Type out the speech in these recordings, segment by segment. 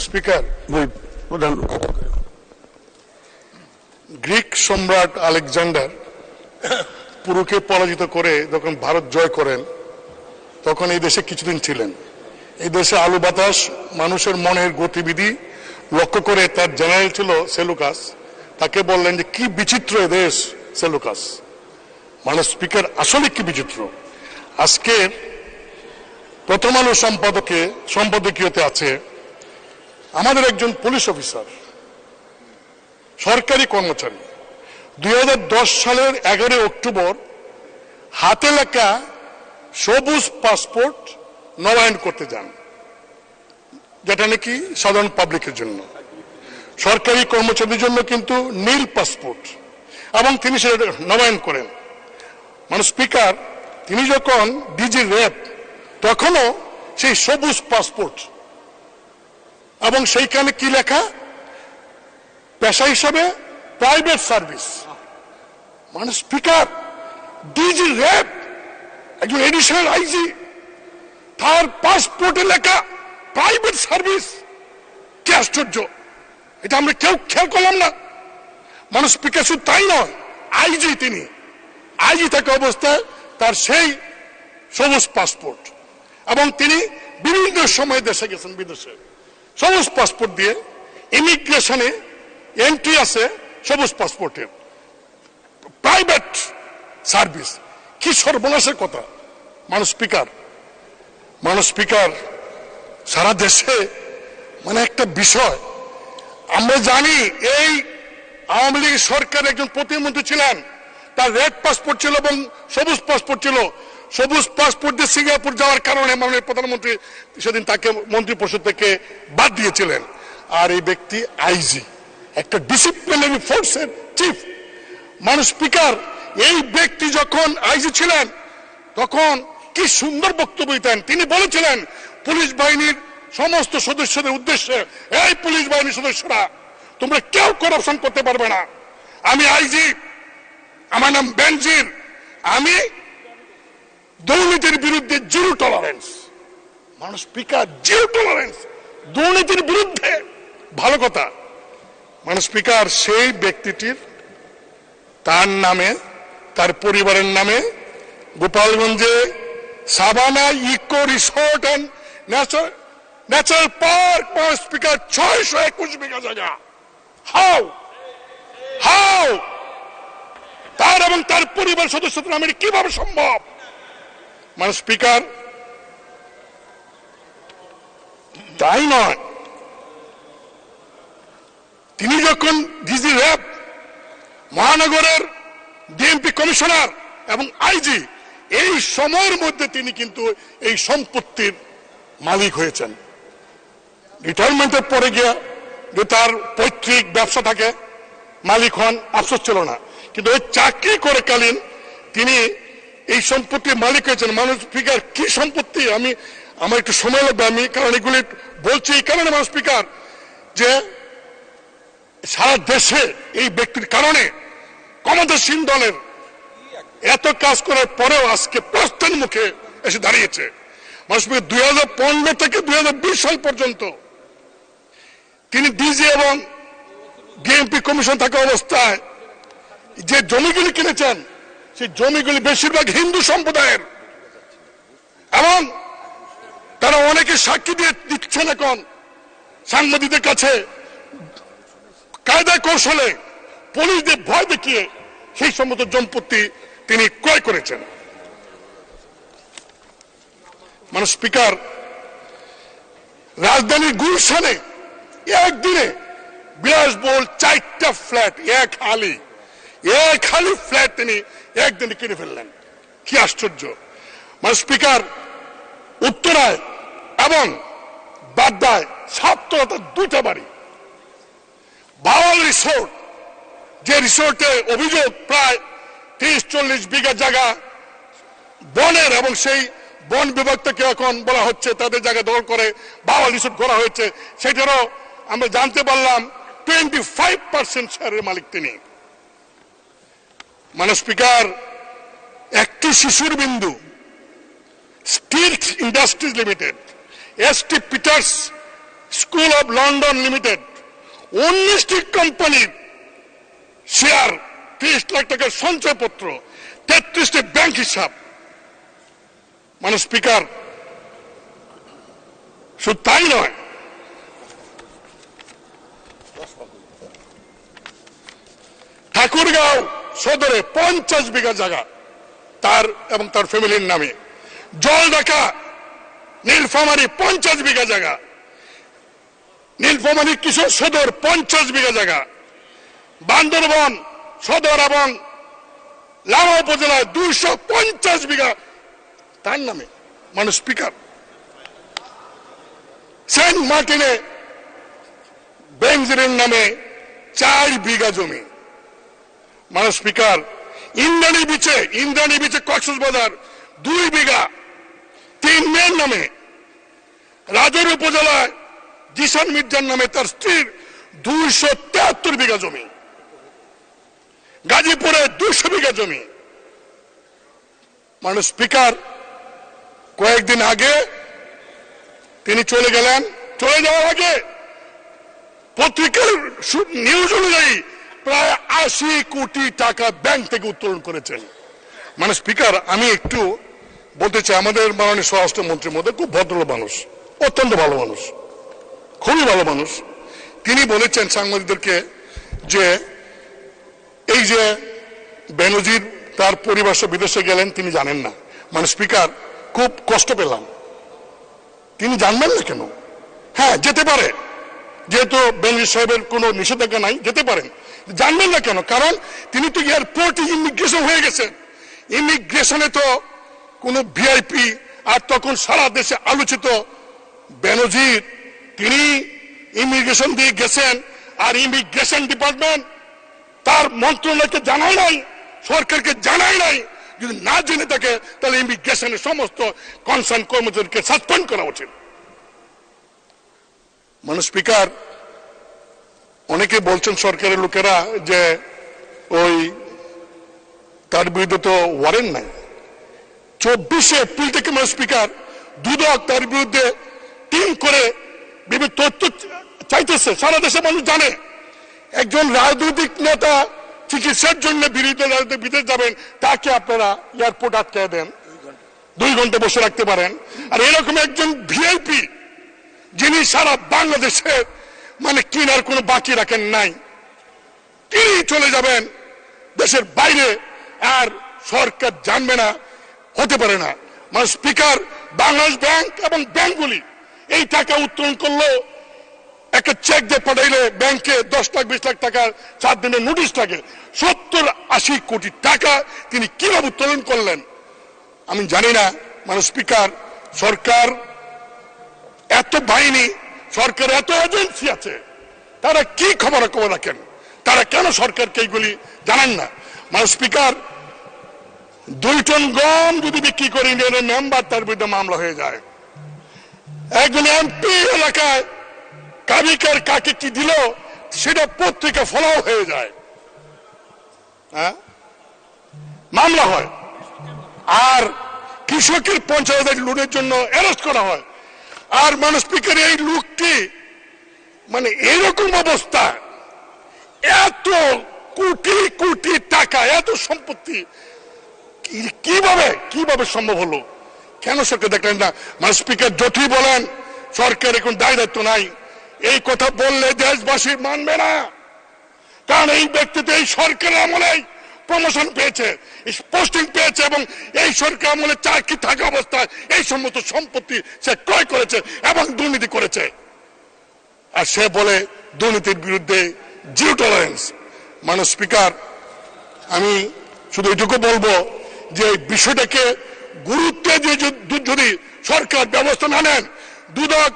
Speaker, Greek সম্রাট Alexander পুরুকে পরাজিত করে যখন ভারত জয় করেন তখন এই দেশে কিছুদিন ছিলেন। এই দেশে আলু বাতাস মানুষের মনের গতিবিধি লক্ষ্য করে তার জেনারেল ছিল সেলুকাস, তাকে বললেন যে কি বিচিত্র এ দেশ সেলুকাস। স্পিকার, আসলে কি বিচিত্র। আজকে প্রথম আলো সম্পাদকীয়তে আছে আমাদের একজন পুলিশ অফিসার, সরকারি কর্মচারী, 2010 সালের 11 অক্টোবর হাতে লেখা সবুজ পাসপোর্ট নবায়ন করতে যান, যেটা নাকি সাধারণ পাবলিকের জন্য। সরকারি কর্মচারীদের জন্য কিন্তু নীল পাসপোর্ট, এবং তিনি সেটা নবায়ন করেন। স্পিকার, তিনি যখন ডিজি র্যাব তখনও সেই সবুজ পাসপোর্ট, এবং সেইখানে কি লেখা, পেশা হিসাবে private service. Speaker, DG RAB একজন এডিশনাল আইজি, তার পাসপোর্টে লেখা প্রাইভেট সার্ভিস। কি আশ্চর্য, এটা আমরা কেউ খেয়াল করলাম না। স্পিকার, শুধু তাই নয়, আইজি, তিনি আইজি থাকা অবস্থায় তার সেই সবুজ পাসপোর্ট, এবং তিনি বিভিন্ন সময় দেশে গেছেন, বিদেশে সবুজ পাসপোর্ট দিয়ে। ইমিগ্রেশনে এন্ট্রি আছে সবুজ পাসপোর্টের, প্রাইভেট সার্ভিস। কি সর্বনাশের কথা। স্পিকার, সারা দেশে একটা বিষয় আমরা জানি, এই আওয়ামী লীগ সরকার একজন প্রতিমন্ত্রী ছিলেন, তার রেড পাসপোর্ট ছিল এবং সবুজ পাসপোর্ট ছিল। সবুজ পাসপোর্ট দিয়ে সিঙ্গাপুর যাওয়ার কারণে মাননীয় প্রধানমন্ত্রী সেদিন তাকে মন্ত্রী পরিষদ থেকে বাদ দিয়েছিলেন। আর এই ব্যক্তি আইজি, একটা ডিসিপ্লিনারি ফোর্সের চিফ। স্পিকার, এই ব্যক্তি যখন আইজি ছিলেন তখন কি সুন্দর বক্তব্য দিতেন। তিনি বলেছিলেন পুলিশ বাহিনীর সমস্ত সদস্যদের উদ্দেশ্যে, এই পুলিশ বাহিনীর সদস্যরা, তোমরা কেউ করাপশন করতে পারবে না। আমি আইজি, আমার নাম বেনজির, আমি দুর্নীতির বিরুদ্ধে zero tolerance. Speaker, zero tolerance দুর্নীতির বিরুদ্ধে, ভালো কথা। স্পিকার, সেই ব্যক্তিটির তার নামে, তার পরিবারের নামে গোপালগঞ্জে Sabana eco resort and natural park, speaker, 621 বিঘা জায়গা। হাউ তার এবং তার পরিবার সদস্যদের নামে কিভাবে সম্ভব? স্পিকার, তাই নয়, তিনি যখন ডিজি র্যাব, মহানগরের ডিএমপি কমিশনার এবং আইজি, এই সময়ের মধ্যে তিনি কিন্তু এই সম্পত্তির মালিক হয়েছেন। রিটায়ারমেন্টের পরে গিয়ে যে তার পৈতৃক ব্যবসা থাকে, মালিক হন, আফসোস ছিল না, কিন্তু ওই চাকরি করে কালীন তিনি এই সম্পত্তির মালিক হয়েছেন। স্পিকার, কি সম্পত্তি, আমার একটু সময় লাগবে, আমি কারণ এগুলি বলছি এই কারণে। স্পিকার, যে সারা দেশে এই ব্যক্তির কারণে ক্ষমতাসীন দলের এত কাজ করার পরেও আজকে প্রশ্নের মুখে এসে দাঁড়িয়েছে। 2015 থেকে 2020 সাল পর্যন্ত তিনি ডিজি এবং ডিএমপি কমিশন থাকা অবস্থায় যে জমিগুলি কিনেছেন, সেই জমিগুলি বেশিরভাগ হিন্দু সম্প্রদায়ের, এবং তারা অনেকে সাক্ষী দিয়ে দিচ্ছেন এখন সাংবাদিকদের কাছে, কায়দা কৌশলে পুলিশদের ভয় দেখিয়ে সেই সমস্ত সম্পত্তি তিনি ক্রয় করেছেন। স্পিকার, রাজধানীর গুলশানে একদিনে বিলাসবহুল 4টা ফ্ল্যাট, এক হালি ফ্ল্যাট তিনি একদিনে কিনে ফেললেন। কি আশ্চর্য। স্পিকার, উত্তরায় এবং বাড্ডায় 2টা বাড়ি। বাওয়াল রিসোর্ট, যে রিসোর্টে অভিযোগ প্রায় 30-40 বিঘা জায়গা বনের, এবং সেই বন বিভাগ থেকে এখন বলা হচ্ছে তাদের জায়গা দখল করে বাওয়াল রিসোর্ট করা হয়েছে। সেটারও আমরা জানতে পারলাম 25% শেয়ারের মালিক তিনি। স্পিকার, একটি শিশুর বিন্দু steel industries limited, ST Peter's school of London limited 19টি কোম্পানির শেয়ার, 30 লাখ টাকার সঞ্চয়পত্র, 33টি ব্যাংক হিসাব। মানে স্পিকার, শুধু তাই নয়, ঠাকুরগাঁও সদরে 50 বিঘা জায়গা তার এবং তার ফ্যামিলির নামে। জলঢাকা নীলফামারী 50 বিঘা জায়গা, নীলফামারী কিশোর সদর 50 বিঘা জায়গা, বান্দরবন সদর এবং লামা উপজেলায় 250 বিঘা তার নামে। মানে স্পিকার, সেন্ট মার্টিনে বেনজিরের নামে 4 বিঘা জমি। মানে স্পিকার, ইন্দ্রাণী বিচে কক্সবাজার 2 বিঘা 3 মেয়ের নামে। রাজৌরি উপজেলায় জিসান মির্জার নামে তার স্ত্রীর 273 বিঘা জমি। গাজীপুরে 200 বিঘা জমি। মানে স্পিকার, কয়েকদিন আগে তিনি চলে গেলেন। চলে যাওয়ার আগে পত্রিকার নিউজ অনুযায়ী প্রায় 80 কোটি টাকা ব্যাংক থেকে উত্তোলন করেছেন। মানে স্পিকার, আমি একটু বলতে চাই, আমাদের মাননীয় স্বরাষ্ট্রমন্ত্রীর মধ্যে খুব ভদ্র মানুষ, অত্যন্ত ভালো মানুষ, খুবই ভালো মানুষ। তিনি বলেছেন সাংবাদিকদেরকে যে এই যে বেনজির তার পরিবার সহ বিদেশে গেলেন তিনি জানেন না। মানে স্পিকার, খুব কষ্ট পেলাম। তিনি জানবেন না কেন? হ্যাঁ, যেতে পারে, যেহেতু বেনজির সাহেবের কোনো নিষেধাজ্ঞা নাই, যেতে পারেন। জানবেন না কেন? কারণ তিনি তো এয়ারপোর্টে ইমিগ্রেশন হয়ে গেছেন। ইমিগ্রেশনে তো কোনো ভিআইপি, আর তখন সারা দেশে আলোচিত বেনজির, তিনি ইমিগ্রেশন দিয়ে গেছেন, আর ইমিগ্রেশন ডিপার্টমেন্ট তার মন্ত্রণালয়কে জানায় নাই, সরকারকে জানায় নাই। যদি না জেনে থাকে তাহলে ইমিগ্রেশনের সমস্ত কনসার্ন কর্মচারীকে সাসপেন্ড করা উচিত। মানে স্পিকার, অনেকে বলছেন সরকারের লোকেরা যে ওই তার বিরুদ্ধে তো ওয়ারেন্ট নাই। 24 এপ্রিল থেকে মানে স্পিকার, দুদক তার বিরুদ্ধে টিম করে বিভিন্ন তথ্য চাইতেছে। সারা দেশে মানুষ জানে একজন রাজনৈতিক নেতা চিকিৎসার জন্য বিদেশ যাবেন, তাকে আপনারা এয়ারপোর্ট আটকে দেন, 2 ঘন্টা বসে রাখতে পারেন। আর এরকম একজন ভিআইপি যিনি সারা বাংলাদেশে মানে কিনার কোনো বাকি রাখেন নাই, তিনি চলে যাবেন দেশের বাইরে, আর সরকার জানবে না, হতে পারে না। মানে স্পিকার, বাংলাদেশ ব্যাংক এবং ব্যাংকগুলি এই টাকা উত্তোলন করলো, একটা চেক দিয়ে পাঠাইলে ব্যাংকে 10 লাখ 20 লাখ টাকার 4 দিনের নোটিশ থাকে। 70-80 কোটি টাকা তিনি কিভাবে উত্তোলন করলেন আমি জানি না। মানে স্পিকার, সরকার এত বাহিনী, সরকার এত এজেন্সি আছে, তারা কি খবর রাখেন? তারা কেন সরকারকে এইগুলি জানান না? মানে স্পিকার, 2 টন গম যদি বিক্রি করে ইউনিয়নের মেম্বার, তার বিরুদ্ধে মামলা হয়ে যায়। একজন এমপি এলাকায় কাবিকার কাকে কি দিল সেটা পত্রিকা ফলাও হয়ে যায়, হ্যাঁ, মামলা হয়। আর কৃষকের 50,000 লোনের জন্য অ্যারেস্ট করা হয়। আর মানে স্পিকার, এই লোকটি মানে এরকম অবস্থা, এত কোটি কোটি টাকা, এত সম্পত্তি কিভাবে সম্ভব হলো? কেন সরকার দেখলেন না? মানে স্পিকার, যতই বলেন সরকার এখন দায় দায়িত্ব নাই, এই কথা বললে দেশবাসী মানবে না। কারণ এই ব্যক্তি তো এই সরকারের আমলে প্রমোশন পেয়েছে, পোস্টিং পেয়েছে, এবং এই সরকার আমলে চাকরি থাকা অবস্থায় এই সমস্ত সম্পত্তি সে ক্রয় করেছে এবং দুর্নীতি করেছে। আর সে বলে দুর্নীতির বিরুদ্ধে জিরো টলারেন্স। মানে স্পিকার, আমি শুধু এটুকু বলবো যে এই বিষয়টাকে গুরুত্ব দিয়ে যদি সরকার ব্যবস্থা না নেন, দুদক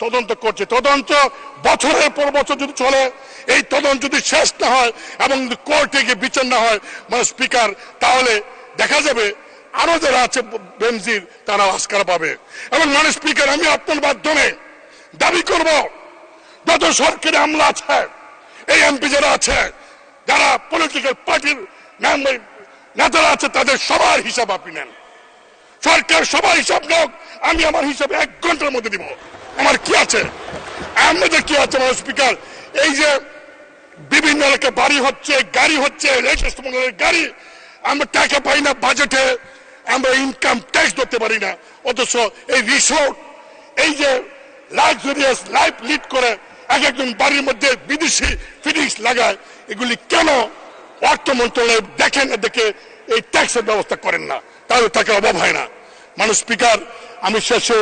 তদন্ত করছে, তদন্ত বছরের পর বছর যদি চলে, এই তদন্ত যদি শেষ না হয় এবং কোর্টে গিয়ে বিচার না হয়, মানে স্পিকার, তাহলে দেখা যাবে আরো যারা আছে বেনজির তারা আস্কার পাবে। এবং মানে স্পিকার, আমি আপনার মাধ্যমে দাবি করব, যত সরকারি আমলা আছে, এই এমপি যারা আছে, যারা পলিটিক্যাল পার্টির নেতারা আছে, তাদের সবার হিসাব আপনি নেন। সরকার সবার হিসাব হোক, আমি আমার হিসাবে 1 ঘন্টার মধ্যে দিব। আমার কি আছে? আমাদের কি আছে মাননীয় স্পিকার, এই যে বিভিন্ন এলাকায় বাড়ি হচ্ছে, গাড়ি হচ্ছে, লেটেস্ট মডেলের গাড়ি, আমরা টাকা পাই না বাজেটে, আমরা ইনকাম ট্যাক্স ধরতে পারি না, অথচ এই রিসোর্ট, এই যে লাক্সারিয়াস লাইফ লিড করে এক একজন বাড়ির মধ্যে বিদেশি ফিটিংস লাগায়, এগুলি কেন অর্থ মন্ত্রণালয় দেখেন না, দেখে এই ট্যাক্সের ব্যবস্থা করেন না? তাহলে টাকার অভাব হয় না। মাননীয় স্পিকার, আমি শেষে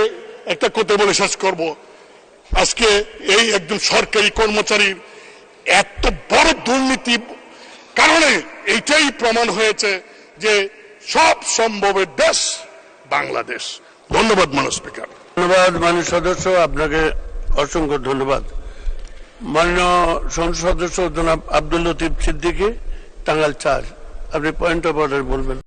একটা কথা বলে শেষ করব। আজকে এই একজন সরকারি কর্মচারীর এত বড় দুর্নীতি কারণে এইটাই প্রমাণ হয়েছে যে সব সম্ভবের দেশ বাংলাদেশ। ধন্যবাদ মাননীয় স্পিকার। ধন্যবাদ মাননীয় সদস্য, আপনাকে অসংখ্য ধন্যবাদ। মাননীয় সংসদ সদস্য জনাব আব্দুল লতিফ সিদ্দিকী, টাঙ্গাইল ৪, আপনি পয়েন্ট অফ অর্ডার বলবেন।